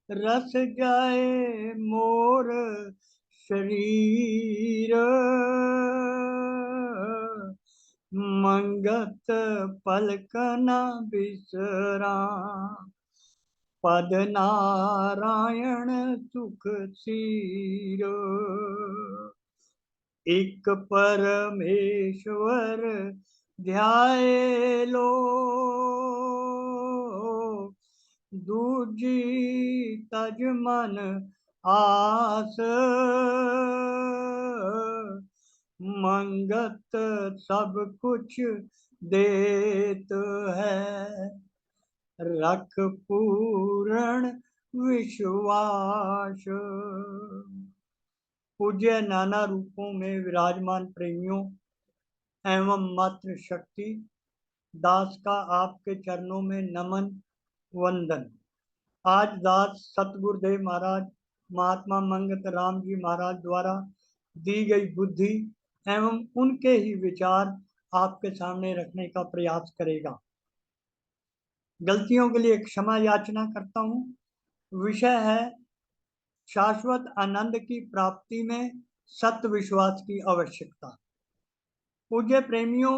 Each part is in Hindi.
रस जाए मोर शरीर, मंगत पलक न बिसरा, पद नारायण सुख सीर। एक परमेश्वर ध्याए लो, दूजी तज मन आस, मंगत सब कुछ देत है, रख पूर्ण विश्वास। पूज्य नाना रूपों में विराजमान प्रेमियों एवं मातृ शक्ति, दास का आपके चरणों में नमन वंदन। आज दास सतगुरुदेव महाराज महात्मा मंगत राम जी महाराज द्वारा दी गई बुद्धि एवं उनके ही विचार आपके सामने रखने का प्रयास करेगा। गलतियों के लिए क्षमा याचना करता हूँ। विषय है शाश्वत आनंद की प्राप्ति में सत्य विश्वास की आवश्यकता। पूज्य प्रेमियों,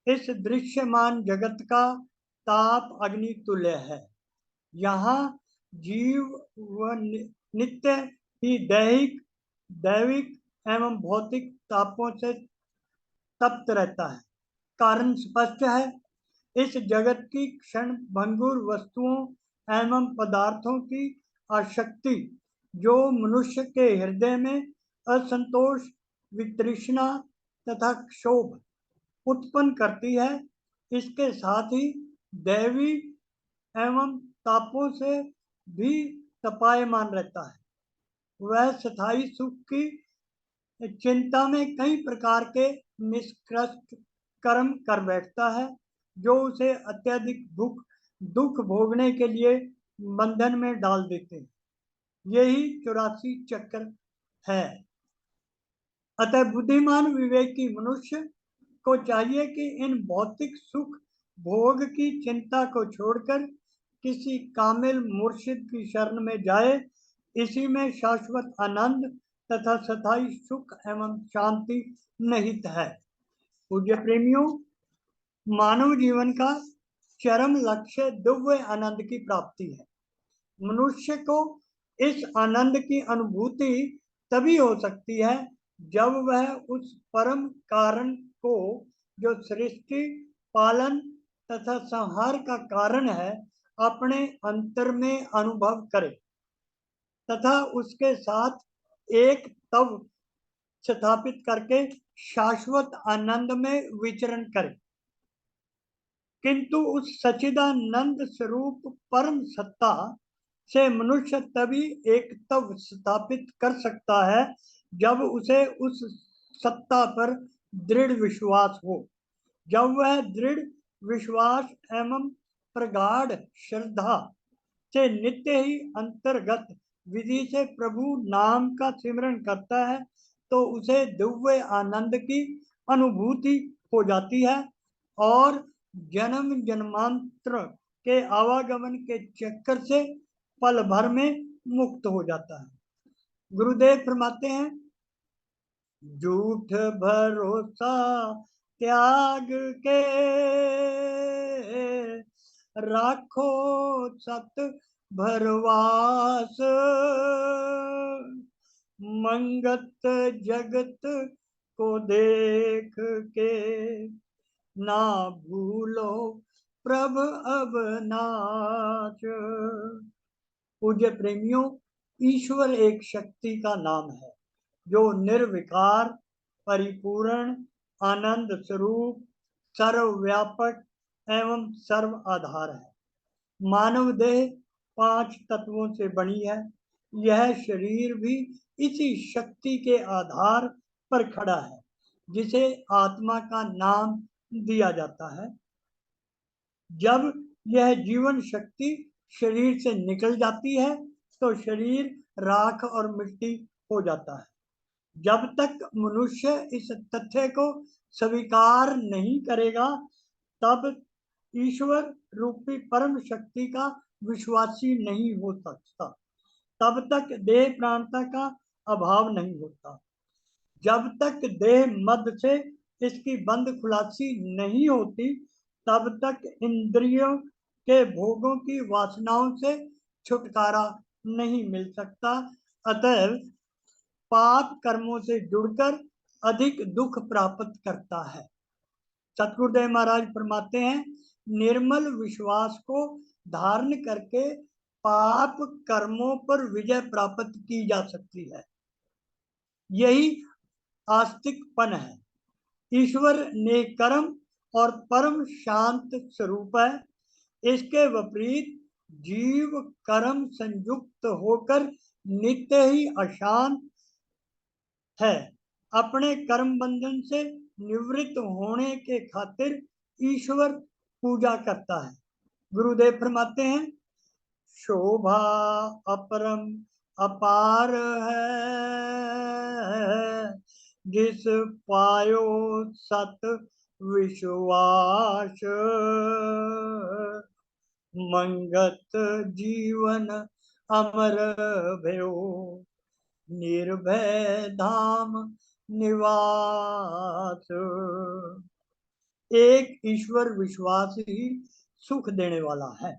इस दृश्यमान जगत का ताप अग्नि तुल्य है। यहाँ जीव व नित्य ही दैविक एवं भौतिक तापों से तप्त रहता है। कारण स्पष्ट है। इस जगत की क्षण भंगुर वस्तुओं एवं पदार्थों की आसक्ति जो मनुष्य के हृदय में असंतोष, वितृष्णा तथा क्षोभ उत्पन्न करती है, इसके साथ ही दैवी एवं तापों से भी तपायमान रहता है। वह स्थायी सुख की चिंता में कई प्रकार के निष्कृष्ट कर्म कर बैठता है, जो उसे अत्यधिक दुख भोगने के लिए बंधन में डाल देते हैं। यही 84 चक्र है। अतः बुद्धिमान विवेकी मनुष्य को चाहिए कि इन भौतिक सुख भोग की चिंता को छोड़कर किसी कामिल मुर्शिद की शरण में जाए। इसी में शाश्वत आनंद तथा स्थायी सुख एवं शांति निहित है। पूज्य प्रेमियों, मानव जीवन का चरम लक्ष्य दिव्य आनंद की प्राप्ति है। मनुष्य को इस आनंद की अनुभूति तभी हो सकती है जब वह उस परम कारण को, जो सृष्टि, पालन तथा संहार का कारण है, अपने अंतर में अनुभव करे तथा उसके साथ एक तव स्थापित करके शाश्वत आनंद में विचरण करे। किंतु उस सच्चिदानंद स्वरूप परम सत्ता से मनुष्य तभी एक तव स्थापित कर सकता है जब उसे उस सत्ता पर दृढ़ विश्वास हो। जब वह दृढ़ विश्वास एवं प्रगाढ़ श्रद्धा से नित्य ही अंतर्गत विधि से प्रभु नाम का सिमरन करता है, तो उसे दिव्य आनंद की अनुभूति हो जाती है और जन्म जन्मांतर के आवागमन के चक्कर से पल भर में मुक्त हो जाता है। गुरुदेव फरमाते हैं, झूठ भरोसा त्याग के राखो सत भरवास, मंगत जगत को देख के ना भूलो प्रभ अवनाश। पूज्य प्रेमियों, ईश्वर एक शक्ति का नाम है जो निर्विकार, परिपूर्ण, आनंद स्वरूप, सर्वव्यापक एवं सर्व आधार है। मानव देह 5 तत्वों से बनी है। यह शरीर भी इसी शक्ति के आधार पर खड़ा है, जिसे आत्मा का नाम दिया जाता है। जब यह जीवन शक्ति शरीर से निकल जाती है तो शरीर राख और मिट्टी हो जाता है। जब तक मनुष्य इस तथ्य को स्वीकार नहीं करेगा, तब ईश्वर रूपी परम शक्ति का विश्वासी नहीं हो सकता, तब तक देह प्राणता का अभाव नहीं होता। जब तक देह मद से इसकी बंद खुलासी नहीं होती, तब तक इंद्रियों के भोगों की वासनाओं से छुटकारा नहीं मिल सकता। अतएव पाप कर्मों से जुड़कर अधिक दुख प्राप्त करता है। सतगुरुदेव महाराज फरमाते हैं, निर्मल विश्वास को धारण करके पाप कर्मों पर विजय प्राप्त की जा सकती है। यही आस्तिकपन है। ईश्वर नेककर्म और परम शांत स्वरूप है। इसके विपरीत जीव कर्म संयुक्त होकर नित्य ही अशांत है। अपने कर्म बंधन से निवृत्त होने के खातिर ईश्वर पूजा करता है। गुरुदेव फरमाते हैं, शोभा अपरम अपार है, जिस पायो सत विश्वास, मंगत जीवन अमर भयो, निर्भय धाम निवास। एक ईश्वर विश्वास ही सुख देने वाला है।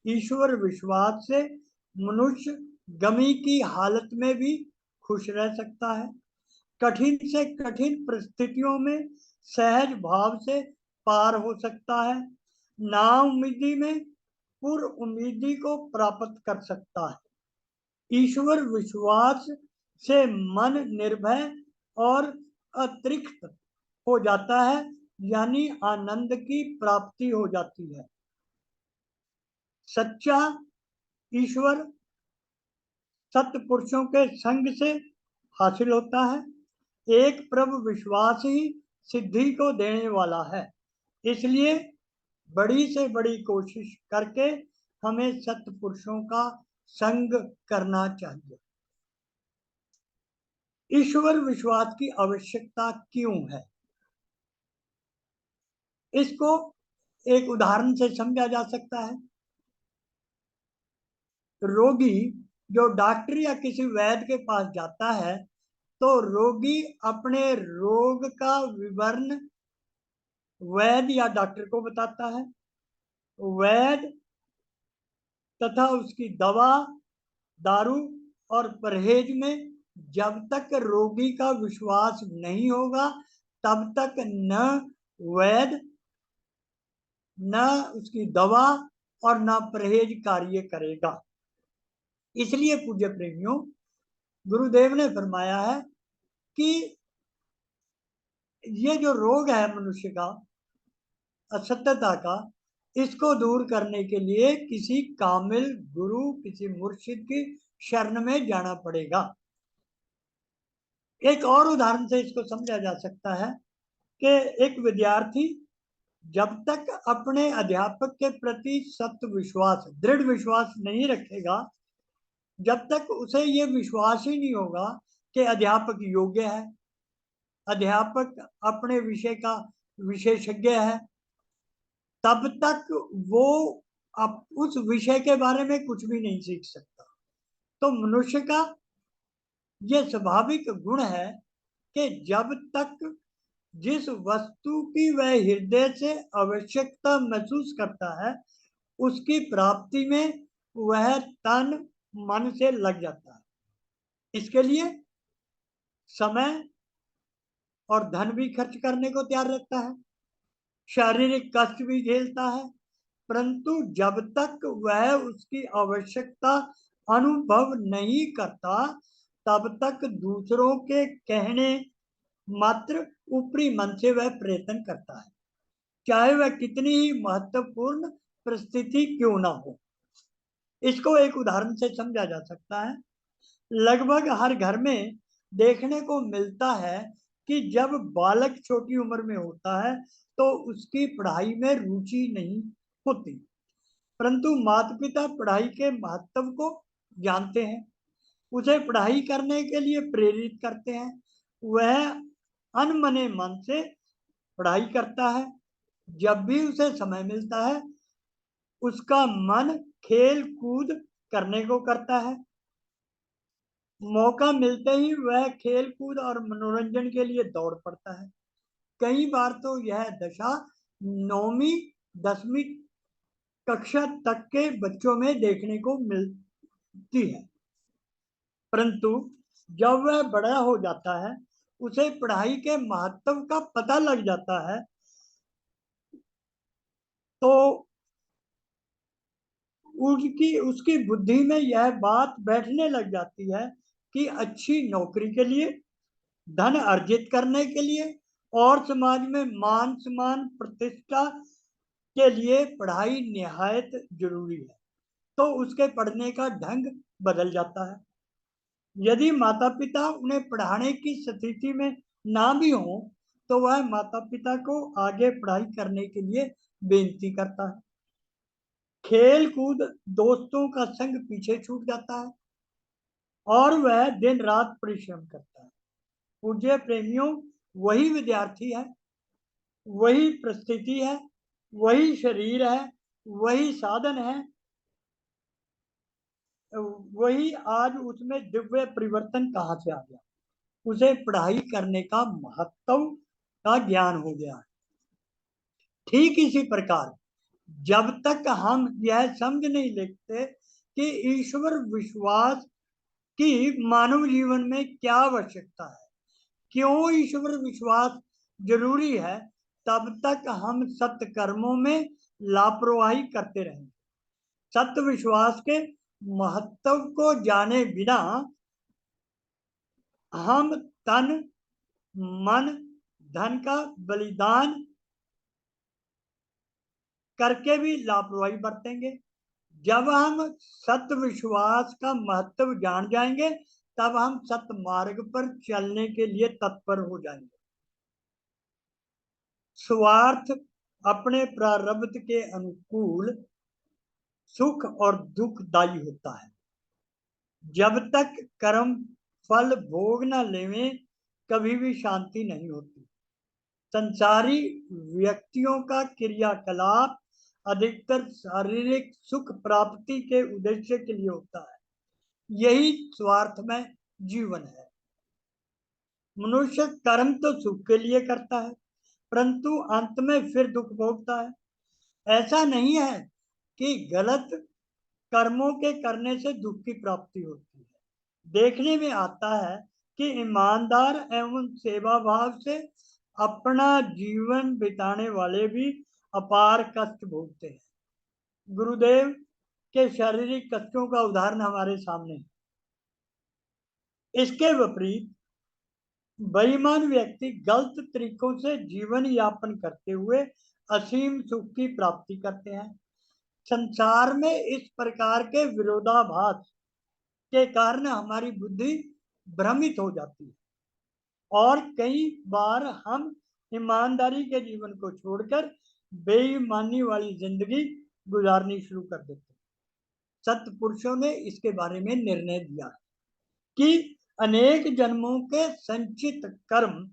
ईश्वर विश्वास से मनुष्य गमी की हालत में भी खुश रह सकता है। कठिन से कठिन परिस्थितियों में सहज भाव से पार हो सकता है। नाउम्मीदी में पुर उम्मीदी को प्राप्त कर सकता है। ईश्वर विश्वास से मन निर्भय और अतृप्त हो जाता है, यानी आनंद की प्राप्ति हो जाती है। सच्चा ईश्वर सत्पुरुषों के संग से हासिल होता है। एक प्रभु विश्वास ही सिद्धि को देने वाला है। इसलिए बड़ी से बड़ी कोशिश करके हमें सत्पुरुषों का संग करना चाहिए। ईश्वर विश्वास की आवश्यकता क्यों है, इसको एक उदाहरण से समझा जा सकता है। रोगी जो डॉक्टर या किसी वैद्य के पास जाता है, तो रोगी अपने रोग का विवरण वैद्य या डॉक्टर को बताता है। वैद्य तथा उसकी दवा, दारू और परहेज में जब तक रोगी का विश्वास नहीं होगा, तब तक न वैद्य, न उसकी दवा और न परहेज कार्य करेगा। इसलिए पूज्य प्रेमियों, गुरुदेव ने फरमाया है कि ये जो रोग है मनुष्य का, असत्यता का, इसको दूर करने के लिए किसी कामिल गुरु, किसी मुर्शिद की शरण में जाना पड़ेगा। एक और उदाहरण से इसको समझा जा सकता है कि एक विद्यार्थी जब तक अपने अध्यापक के प्रति सत्य विश्वास, दृढ़ विश्वास नहीं रखेगा, जब तक उसे ये विश्वास ही नहीं होगा कि अध्यापक योग्य है, अध्यापक अपने विषय का विशेषज्ञ है, तब तक वो उस विषय के बारे में कुछ भी नहीं सीख सकता। तो मनुष्य का यह स्वाभाविक गुण है कि जब तक जिस वस्तु की वह हृदय से आवश्यकता महसूस करता है, उसकी प्राप्ति में वह तन मन से लग जाता है। इसके लिए समय और धन भी खर्च करने को तैयार रहता है, शारीरिक कष्ट भी झेलता है, परंतु जब तक वह उसकी आवश्यकता अनुभव नहीं करता, तब तक दूसरों के कहने मात्र ऊपरी मन से वह प्रयत्न करता है, चाहे वह कितनी ही महत्वपूर्ण परिस्थिति क्यों ना हो। इसको एक उदाहरण से समझा जा सकता है। लगभग हर घर में देखने को मिलता है कि जब बालक छोटी उम्र में होता है तो उसकी पढ़ाई में रुचि नहीं होती, परंतु माता पिता पढ़ाई के महत्व को जानते हैं, उसे पढ़ाई करने के लिए प्रेरित करते हैं। वह अनमने मन से पढ़ाई करता है। जब भी उसे समय मिलता है, उसका मन खेल कूद करने को करता है। मौका मिलते ही वह खेल कूद और मनोरंजन के लिए दौड़ पड़ता है। कई बार तो यह दशा 9वीं 10वीं कक्षा तक के बच्चों में देखने को मिलती है। परंतु जब वह बड़ा हो जाता है, उसे पढ़ाई के महत्व का पता लग जाता है, तो उसकी बुद्धि में यह बात बैठने लग जाती है कि अच्छी नौकरी के लिए, धन अर्जित करने के लिए और समाज में मान सम्मान प्रतिष्ठा के लिए पढ़ाई निहायत जरूरी है। तो उसके पढ़ने का ढंग बदल जाता है। यदि माता पिता उन्हें पढ़ाने की स्थिति में ना भी हो, तो वह माता पिता को आगे पढ़ाई करने के लिए बेनती करता है। खेल कूद दोस्तों का संग पीछे छूट जाता है और वह दिन रात परिश्रम करता है। पूज्य प्रेमियों, वही विद्यार्थी है, वही परिस्थिति है, वही शरीर है, वही साधन है, वही आज उसमें दिव्य परिवर्तन कहाँ से आ गया? उसे पढ़ाई करने का महत्व का ज्ञान हो गया। ठीक इसी प्रकार जब तक हम यह समझ नहीं लेते कि ईश्वर विश्वास की मानव जीवन में क्या आवश्यकता है, क्यों ईश्वर विश्वास जरूरी है, तब तक हम सत्य कर्मों में लापरवाही करते रहेंगे। सत्य विश्वास के महत्व को जाने बिना हम तन मन धन का बलिदान करके भी लापरवाही बरतेंगे। जब हम सत्य विश्वास का महत्व जान जाएंगे, तब हम सत्य मार्ग पर चलने के लिए तत्पर हो जाएंगे। स्वार्थ अपने प्रारब्ध के अनुकूल सुख और दुखदायी होता है। जब तक कर्म फल भोग न लेवें, कभी भी शांति नहीं होती। संसारी व्यक्तियों का क्रियाकलाप अधिकतर शारीरिक सुख प्राप्ति के उद्देश्य के लिए होता है। यही स्वार्थ में जीवन है। मनुष्य कर्म तो सुख के लिए करता है, परंतु अंत में फिर दुख भोगता है। ऐसा नहीं है कि गलत कर्मों के करने से दुख की प्राप्ति होती है। देखने में आता है कि ईमानदार एवं सेवा भाव से अपना जीवन बिताने वाले भी अपार कष्ट भोगते हैं। गुरुदेव के शारीरिक कष्टों का उदाहरण हमारे सामने है। इसके विपरीत बेईमान व्यक्ति गलत तरीकों से जीवन यापन करते हुए असीम सुख की प्राप्ति करते हैं। संसार में इस प्रकार के विरोधाभास के कारण हमारी बुद्धि भ्रमित हो जाती है और कई बार हम ईमानदारी के जीवन को छोड़कर बेईमानी वाली जिंदगी गुजारनी शुरू कर देते हैं। सत्पुरुषों ने इसके बारे में निर्णय दिया है कि अनेक जन्मों के संचित कर्म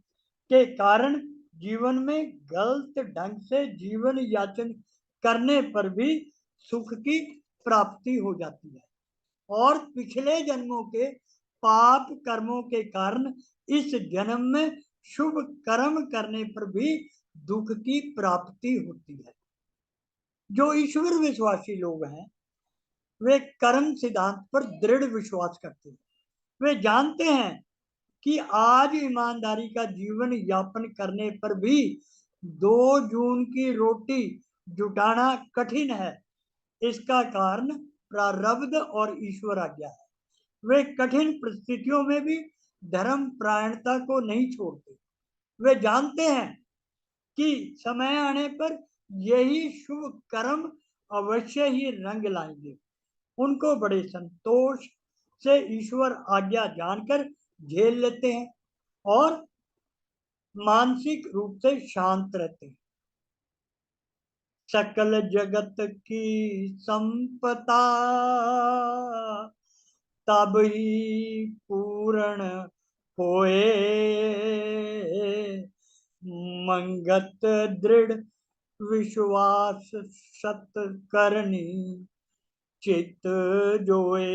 के कारण जीवन में गलत ढंग से जीवन याचन करने पर भी सुख की प्राप्ति हो जाती है और पिछले जन्मों के पाप कर्मों के कारण इस जन्म में शुभ कर्म करने पर भी दुख की प्राप्ति होती है। जो ईश्वर विश्वासी लोग हैं, वे कर्म सिद्धांत पर दृढ़ विश्वास करते हैं। वे जानते हैं कि आज ईमानदारी का जीवन यापन करने पर भी 2 जून की रोटी जुटाना कठिन है। इसका कारण प्रारब्ध और ईश्वर आज्ञा है। वे कठिन परिस्थितियों में भी धर्म परायणता को नहीं छोड़ते। वे जानते हैं कि समय आने पर यही शुभ कर्म अवश्य ही रंग लाएंगे। उनको बड़े संतोष से ईश्वर आज्ञा जानकर झेल लेते हैं और मानसिक रूप से शांत रहते हैं। सकल जगत की संपदा तब ही पूर्ण होए, मंगत दृढ़ विश्वास सत करनी चित जोए।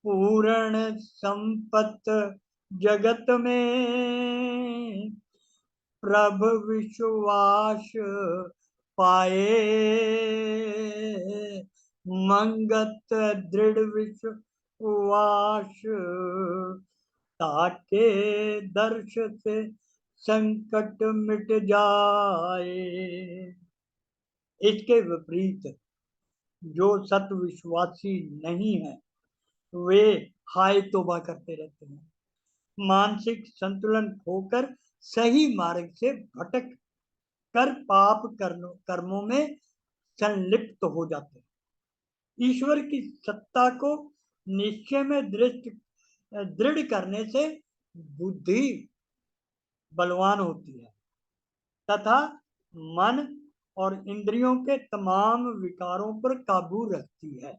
पूर्ण संपत जगत में प्रभु विश्वास पाए। मंगत दृढ़ विश्वास ताके दर्श से संकट मिट जाए। इसके विपरीत जो सत विश्वासी नहीं है वे हाय तौबा करते रहते हैं, मानसिक संतुलन खोकर सही मार्ग से भटक कर पाप कर्मों में संलिप्त हो जाते हैं। ईश्वर की सत्ता को निश्चय में दृढ़ करने से बुद्धि बलवान होती है तथा मन और इंद्रियों के तमाम विकारों पर काबू रखती है।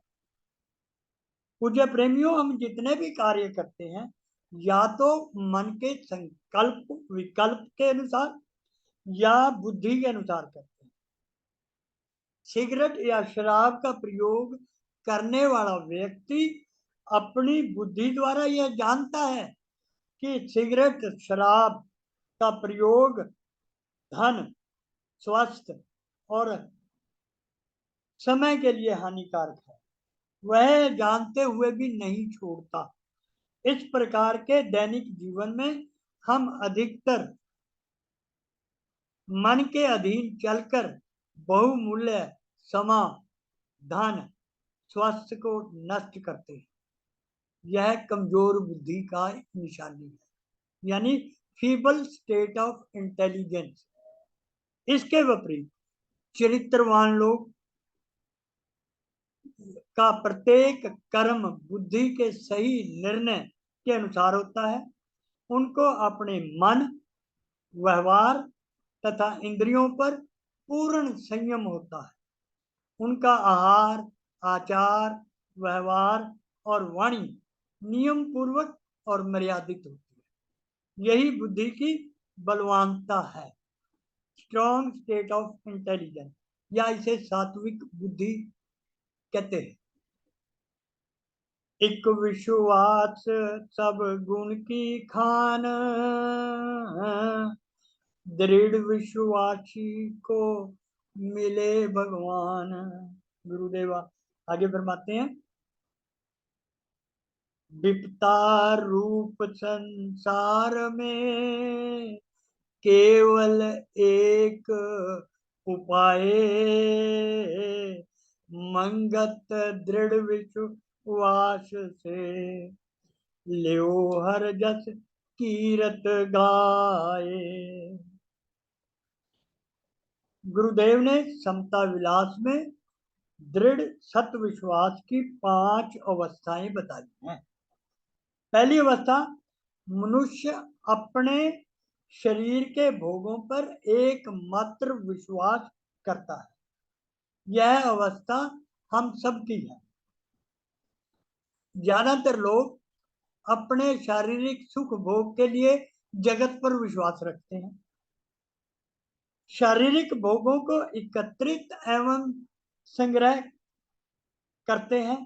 पूज्य प्रेमियों, हम जितने भी कार्य करते हैं या तो मन के संकल्प विकल्प के अनुसार या बुद्धि के अनुसार करते हैं। सिगरेट या शराब का प्रयोग करने वाला व्यक्ति अपनी बुद्धि द्वारा यह जानता है कि सिगरेट शराब का प्रयोग धन, स्वास्थ्य और समय के लिए हानिकारक है, वह जानते हुए भी नहीं छोड़ता। इस प्रकार के दैनिक जीवन में हम अधिकतर मन के अधीन चलकर बहुमूल्य समय, धन, स्वास्थ्य को नष्ट करते हैं। यह कमजोर बुद्धि का एक निशानी है, यानी फीबल स्टेट ऑफ इंटेलिजेंस। इसके विपरीत चरित्रवान लोग का प्रत्येक कर्म बुद्धि के सही निर्णय के अनुसार होता है। उनको अपने मन, व्यवहार तथा इंद्रियों पर पूर्ण संयम होता है। उनका आहार, आचार, व्यवहार और वाणी नियम पूर्वक और मर्यादित होती है। यही बुद्धि की बलवानता है, स्ट्रॉन्ग स्टेट ऑफ इंटेलिजेंस, या इसे सात्विक बुद्धि कहते हैं। एक विश्वास सब गुण की खान, दृढ़ विश्वासी को मिले भगवान। गुरुदेवा आगे फरमाते हैं, विपता रूप संसार में केवल एक उपाय, मंगत दृढ़ विश्वास से लियो हर जस कीरत गाए। गुरुदेव ने समता विलास में दृढ़ सत विश्वास की 5 अवस्थाएं बताई हैं। पहली अवस्था, मनुष्य अपने शरीर के भोगों पर एकमात्र विश्वास करता है। यह अवस्था हम सबकी है। ज्यादातर लोग अपने शारीरिक सुख भोग के लिए जगत पर विश्वास रखते हैं। शारीरिक भोगों को एकत्रित एवं संग्रह करते हैं,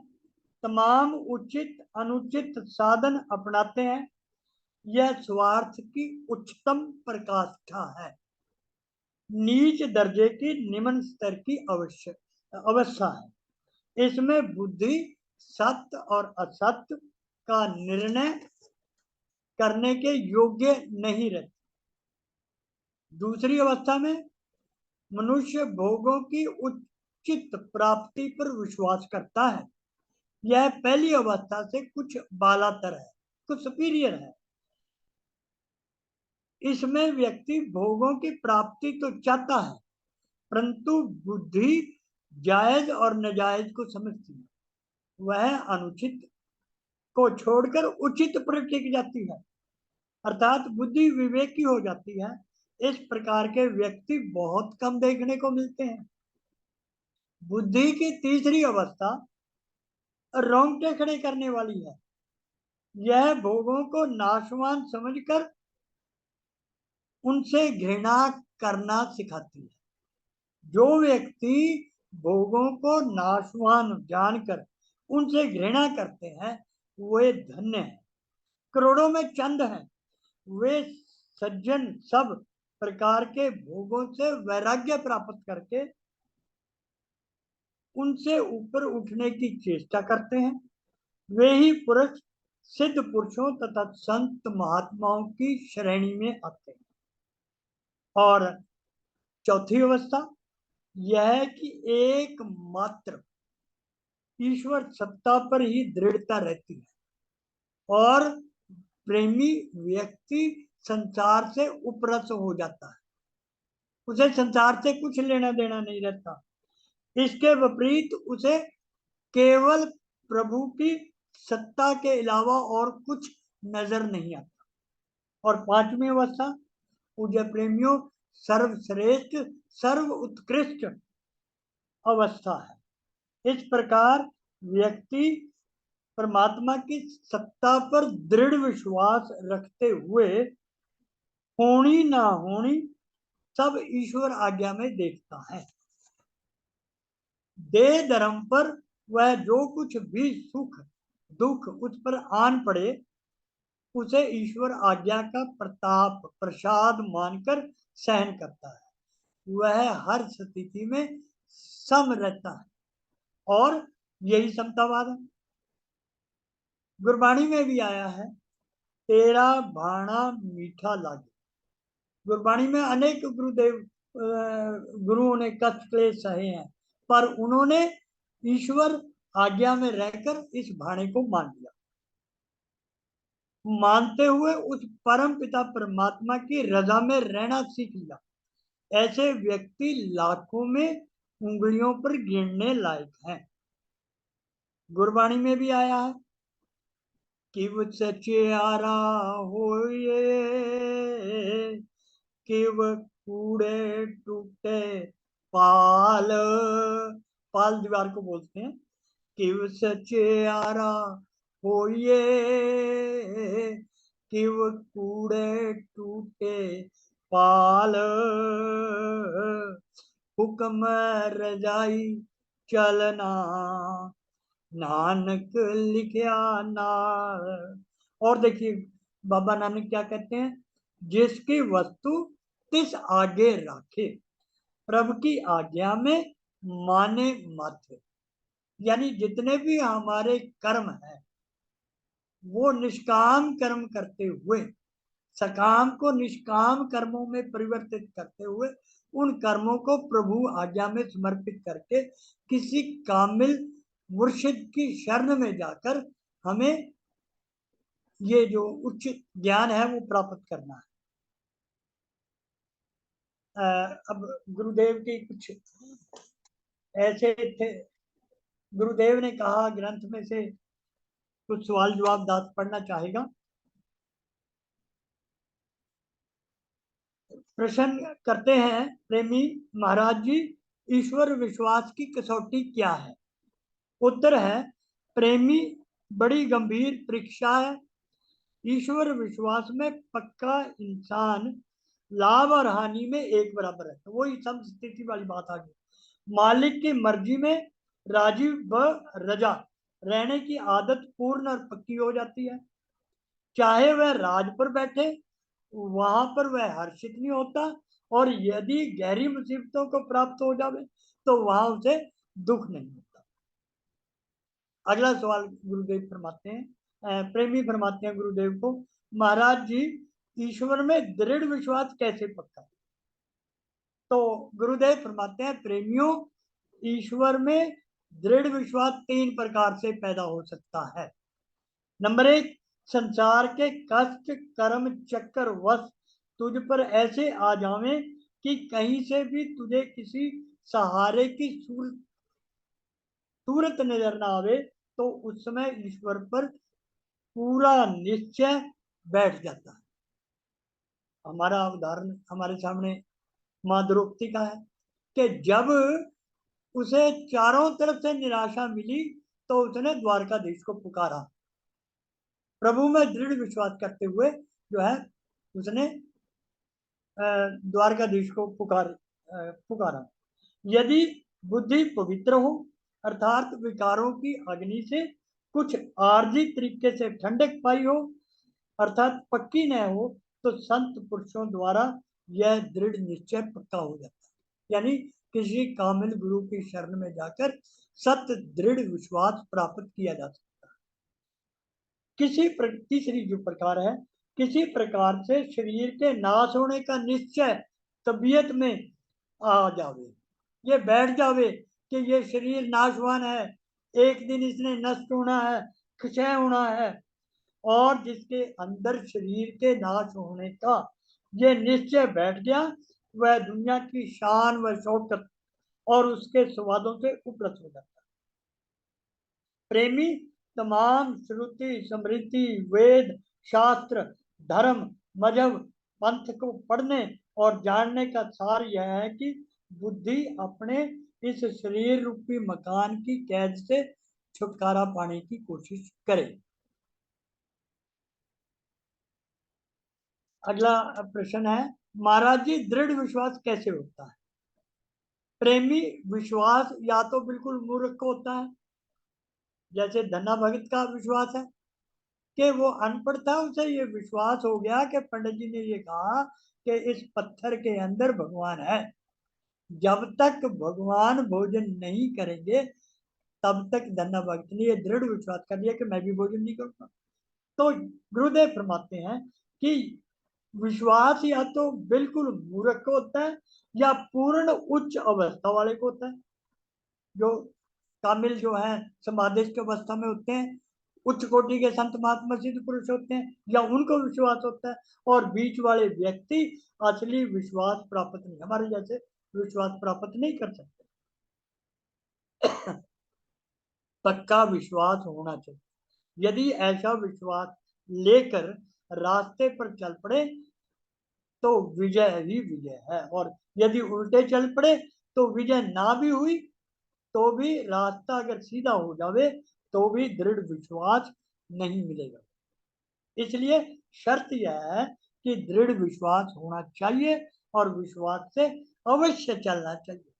तमाम उचित अनुचित साधन अपनाते हैं। यह स्वार्थ की उच्चतम पराकाष्ठा है, नीच दर्जे की निम्न स्तर की अवस्था है। इसमें बुद्धि सत्य और असत्य का निर्णय करने के योग्य नहीं रहती। दूसरी अवस्था में मनुष्य भोगों की उचित प्राप्ति पर विश्वास करता है। यह पहली अवस्था से कुछ बालातर है, कुछ सुपीरियर है। इसमें व्यक्ति भोगों की प्राप्ति तो चाहता है, परंतु बुद्धि जायज और नाजायज को समझती है। वह अनुचित को छोड़कर उचित पर टिक जाती है, अर्थात बुद्धि विवेकी हो जाती है। इस प्रकार के व्यक्ति बहुत कम देखने को मिलते हैं। बुद्धि की तीसरी अवस्था रोंगटे खड़े करने वाली है। यह भोगों को नाशवान समझकर उनसे घृणा करना सिखाती है। जो व्यक्ति भोगों को नाशवान जानकर उनसे घृणा करते हैं वे धन्य हैं। करोड़ों में चंद हैं वे सज्जन सब प्रकार के भोगों से वैराग्य प्राप्त करके उनसे ऊपर उठने की चेष्टा करते हैं। वे ही पुरुष सिद्ध पुरुषों तथा संत महात्माओं की श्रेणी में आते हैं। और चौथी अवस्था यह है कि एकमात्र ईश्वर सत्ता पर ही दृढ़ता रहती है और प्रेमी व्यक्ति संसार से उपरत हो जाता है, उसे संसार से कुछ लेना देना नहीं रहता। इसके विपरीत उसे केवल प्रभु की सत्ता के अलावा और कुछ नजर नहीं आता। और पांचवी अवस्था पूज्य प्रेमियों सर्वश्रेष्ठ सर्व उत्कृष्ट अवस्था है। इस प्रकार व्यक्ति परमात्मा की सत्ता पर दृढ़ विश्वास रखते हुए होनी ना होनी सब ईश्वर आज्ञा में देखता है। देह धर्म पर वह जो कुछ भी सुख दुख उस पर आन पड़े उसे ईश्वर आज्ञा का प्रताप प्रसाद मानकर सहन करता है। वह हर स्थिति में सम रहता है और यही समतावाद है। गुरबाणी में भी आया है तेरा भाणा मीठा लागे। गुरबाणी में अनेक गुरुओं ने कष्ट क्लेश सहे हैं पर उन्होंने ईश्वर आज्ञा में रहकर इस भाणे को मान लिया। मानते हुए उस परम पिता परमात्मा की रजा में रहना सीख लिया। ऐसे व्यक्ति लाखों में उंगलियों पर गिनने लायक हैं। गुरबाणी में भी आया है किव सचियारा होए किव कूड़े टूटे पाल। पाल दीवार को बोलते हैं। किव सचियारा होइए किव कूड़े टूटे पाल। हुक्म रजाई चलना नानक लिखया नाल। और देखिए बाबा नानक क्या कहते हैं जिसकी वस्तु तिस आगे रखे प्रभु की आज्ञा में माने मात्र। यानी जितने भी हमारे कर्म हैं वो निष्काम कर्म करते हुए सकाम को निष्काम कर्मों में परिवर्तित करते हुए उन कर्मों को प्रभु आज्ञा में समर्पित करके किसी कामिल मुर्शिद की शरण में जाकर हमें ये जो उच्च ज्ञान है वो प्राप्त करना है। अब गुरुदेव की कुछ ऐसे थे। गुरुदेव ने कहा ग्रंथ में से कुछ सवाल जवाब दास पढ़ना चाहेगा। प्रश्न करते हैं प्रेमी महाराज जी ईश्वर विश्वास की कसौटी क्या है। उत्तर है प्रेमी बड़ी गंभीर परीक्षा है। ईश्वर विश्वास में पक्का इंसान लाभ और हानि में एक बराबर है। तो वही सम स्थिति वाली बात आ गई। मालिक की मर्जी में राजी व रजा रहने की आदत पूर्ण और पक्की हो जाती है। चाहे वह राज पर बैठे वहां पर वह हर्षित नहीं होता और यदि गहरी मुसीबतों को प्राप्त हो जावे तो वहां उसे दुख नहीं होता। अगला सवाल गुरुदेव फरमाते हैं प्रेमी फरमाते हैं गुरुदेव को महाराज जी ईश्वर में दृढ़ विश्वास कैसे पक्का। तो गुरुदेव फरमाते हैं प्रेमियों ईश्वर में दृढ़ विश्वास तीन प्रकार से पैदा हो सकता है। नंबर एक संसार के कष्ट कर्म चक्कर वश तुझ पर ऐसे आ जावे कि कहीं से भी तुझे किसी सहारे की सूरत नजर ना आवे तो उस समय ईश्वर पर पूरा निश्चय बैठ जाता है। हमारा उदाहरण हमारे सामने माँ द्रौपदी का है कि जब उसे चारों तरफ से निराशा मिली तो उसने द्वारकाधीश को पुकारा। प्रभु में दृढ़ विश्वास करते हुए जो है उसने द्वारकाधीश को पुकारा। यदि बुद्धि पवित्र हो, अर्थात विकारों की अग्नि से कुछ आर्जी तरीके से ठंडक पाई हो, अर्थात पक्की न हो, तो संत पुरुषों द्वारा यह दृढ़ निश्चय पक्का हो जाता है। यानी किसी कामिल गुरु की शरण में जाकर सत्य दृढ़ विश्वास प्राप्त किया जा सकता है। तीसरी जो प्रकार है, किसी प्रकार से शरीर के नाश होने का निश्चय तबीयत में आ जावे, ये बैठ जावे कि ये शरीर नाशवान है, एक दिन इसने नष्ट होना है, क्षय होना है, और जिसके अंदर शरीर के नाश होने का ये निश्चय बैठ गया, वह दुनिया की शान व शौकत और उसके स्वादों से उपरत हो जाता है। प्रेमी तमाम श्रुति स्मृति वेद शास्त्र धर्म मजहब पंथ को पढ़ने और जानने का सार यह है कि बुद्धि अपने इस शरीर रूपी मकान की कैद से छुटकारा पाने की कोशिश करे। अगला प्रश्न है, महाराज जी दृढ़ विश्वास कैसे होता है? प्रेमी विश्वास या तो बिल्कुल मूर्ख होता है, जैसे धन्ना भगत का विश्वास है कि वो अनपढ़ था, उसे ये विश्वास हो गया कि पंडित जी ने ये कहा कि इस पत्थर के अंदर भगवान है, जब तक भगवान भोजन नहीं करेंगे तब तक धन्ना भगत ने ये दृढ़ विश्वास कर लिया कि मैं भी भोजन नहीं करूंगा। तो गुरुदेव फरमाते हैं कि विश्वास या तो बिल्कुल मूर्ख को होता है या पूर्ण उच्च अवस्था वाले को होता है। जो कामिल जो है समाधिस्थ अवस्था में होते हैं, उच्च कोटि के संत महात्मा सिद्ध पुरुष होते हैं, या उनको विश्वास होता है, और बीच वाले व्यक्ति असली विश्वास प्राप्त नहीं, हमारे जैसे विश्वास प्राप्त नहीं कर सकते। पक्का विश्वास होना चाहिए। यदि ऐसा विश्वास लेकर रास्ते पर चल पड़े तो विजय ही विजय है, और यदि उल्टे चल पड़े तो विजय ना भी हुई तो भी रास्ता अगर सीधा हो जावे तो भी दृढ़ विश्वास नहीं मिलेगा। इसलिए शर्त यह है कि दृढ़ विश्वास होना चाहिए और विश्वास से अवश्य चलना चाहिए।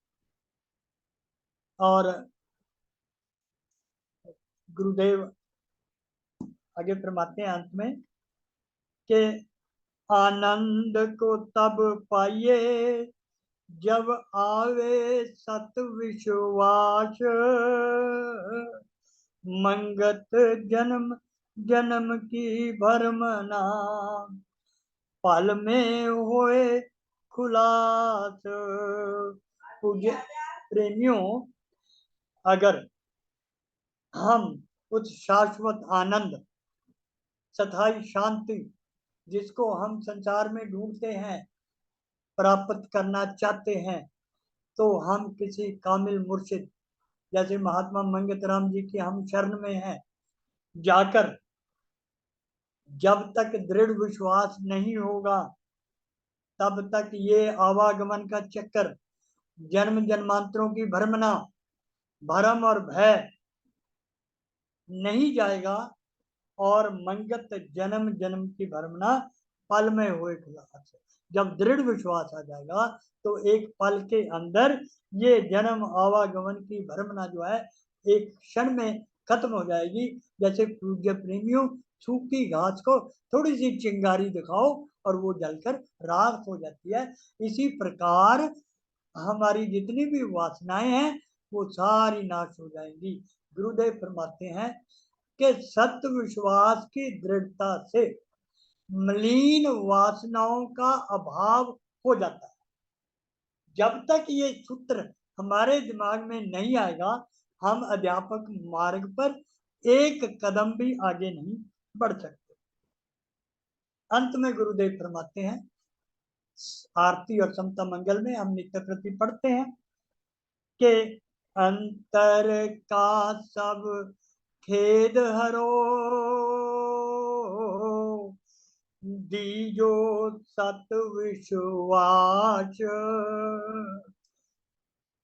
और गुरुदेव आगे फरमाते हैं अंत में कि आनंद को तब पाइए जब आवे सत विश्वास, मंगत जन्म जन्म की भरमना, पल में होए खुलास। पूज्य प्रेमियों, अगर हम उस शाश्वत आनंद स्थायी शांति जिसको हम संसार में ढूंढते हैं प्राप्त करना चाहते हैं, तो हम किसी कामिल मुर्शिद जैसे महात्मा मंगत राम जी की हम शरण में हैं, जाकर जब तक दृढ़ विश्वास नहीं होगा तब तक ये आवागमन का चक्कर, जन्म जन्मांतरों की भ्रमना, भरम और भय नहीं जाएगा, और मंगत जन्म जन्म की भ्रमना पल में हुए खुलास। जब दृढ़ विश्वास आ जाएगा तो एक पल के अंदर ये जन्म आवागमन की भ्रमना जो है एक क्षण में खत्म हो जाएगी। जैसे पूज्य प्रेमियों सूखी घास को थोड़ी सी चिंगारी दिखाओ और वो जलकर राख हो जाती है, इसी प्रकार हमारी जितनी भी वासनाएं हैं वो सारी नाश हो जाएंगी। गुरुदेव फरमाते हैं कि सत्य विश्वास की दृढ़ता से मलिन वासनाओं का अभाव हो जाता है। जब तक ये सूत्र हमारे दिमाग में नहीं आएगा, हम अध्यापक मार्ग पर एक कदम भी आगे नहीं बढ़ सकते। अंत में गुरुदेव फरमाते हैं, आरती और समता मंगल में हम नित्य प्रति पढ़ते हैं कि अंतर का सब खेद हरो, दीजो सत विश्वास,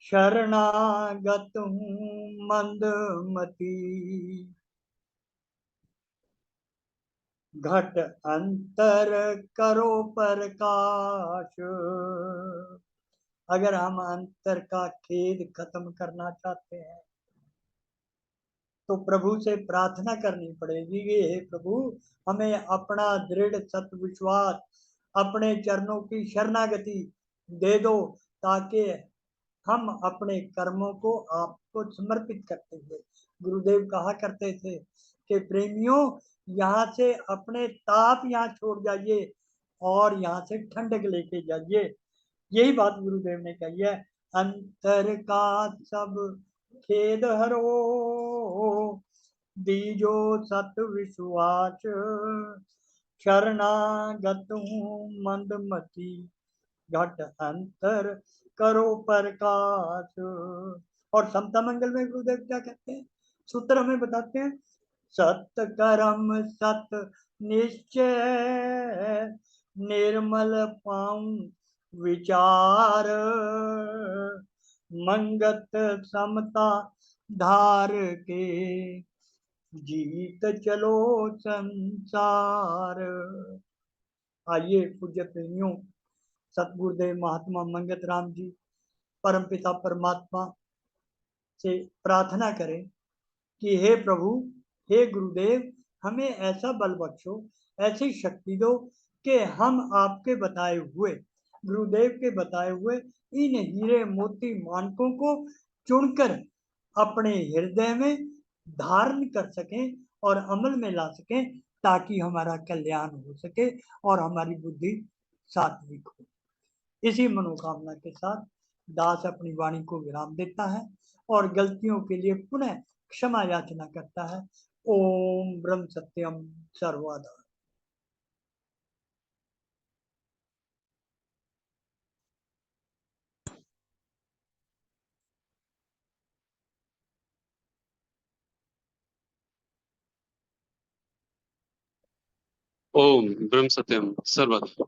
शरणागत हूँ मंदमती, घट अंतर करो प्रकाश, अगर हम अंतर का खेद खत्म करना चाहते हैं तो प्रभु से प्रार्थना करनी पड़ेगी कि हे प्रभु, हमें अपना दृढ़ सत्य विश्वास, अपने चरणों की शरणागति दे दो, ताकि हम अपने कर्मों को आपको समर्पित करते हुए, गुरुदेव कहा करते थे कि प्रेमियों, यहाँ से अपने ताप यहाँ छोड़ जाइए और यहाँ से ठंडक लेके जाइए। यही बात गुरुदेव ने कही है, अंतर का सब खेद हरो, दीजो सत विश्वास, शरणागत हूँ मंदमती, घट अंतर करो प्रकाश। और समता मंगल में गुरुदेव क्या कहते हैं, सूत्र हमें बताते हैं, सत्य कर्म सत निश्चय, निर्मल पाऊं विचार, मंगत समता धार के, जीत चलो संसार। आइए पूज्य प्रेमियों, सतगुरुदेव महात्मा मंगत राम जी परमपिता परमात्मा से प्रार्थना करें कि हे प्रभु, हे गुरुदेव, हमें ऐसा बल बख्शो, ऐसी शक्ति दो कि हम आपके बताए हुए, गुरुदेव के बताए हुए इन हीरे मोती मानकों को चुनकर अपने हृदय में धारण कर सकें और अमल में ला सकें, ताकि हमारा कल्याण हो सके और हमारी बुद्धि सात्विक हो। इसी मनोकामना के साथ दास अपनी वाणी को विराम देता है और गलतियों के लिए पुनः क्षमा याचना करता है। ओम ब्रह्म सत्यम सर्वदा। ओम ब्रह्म सत्यम सर्वदा।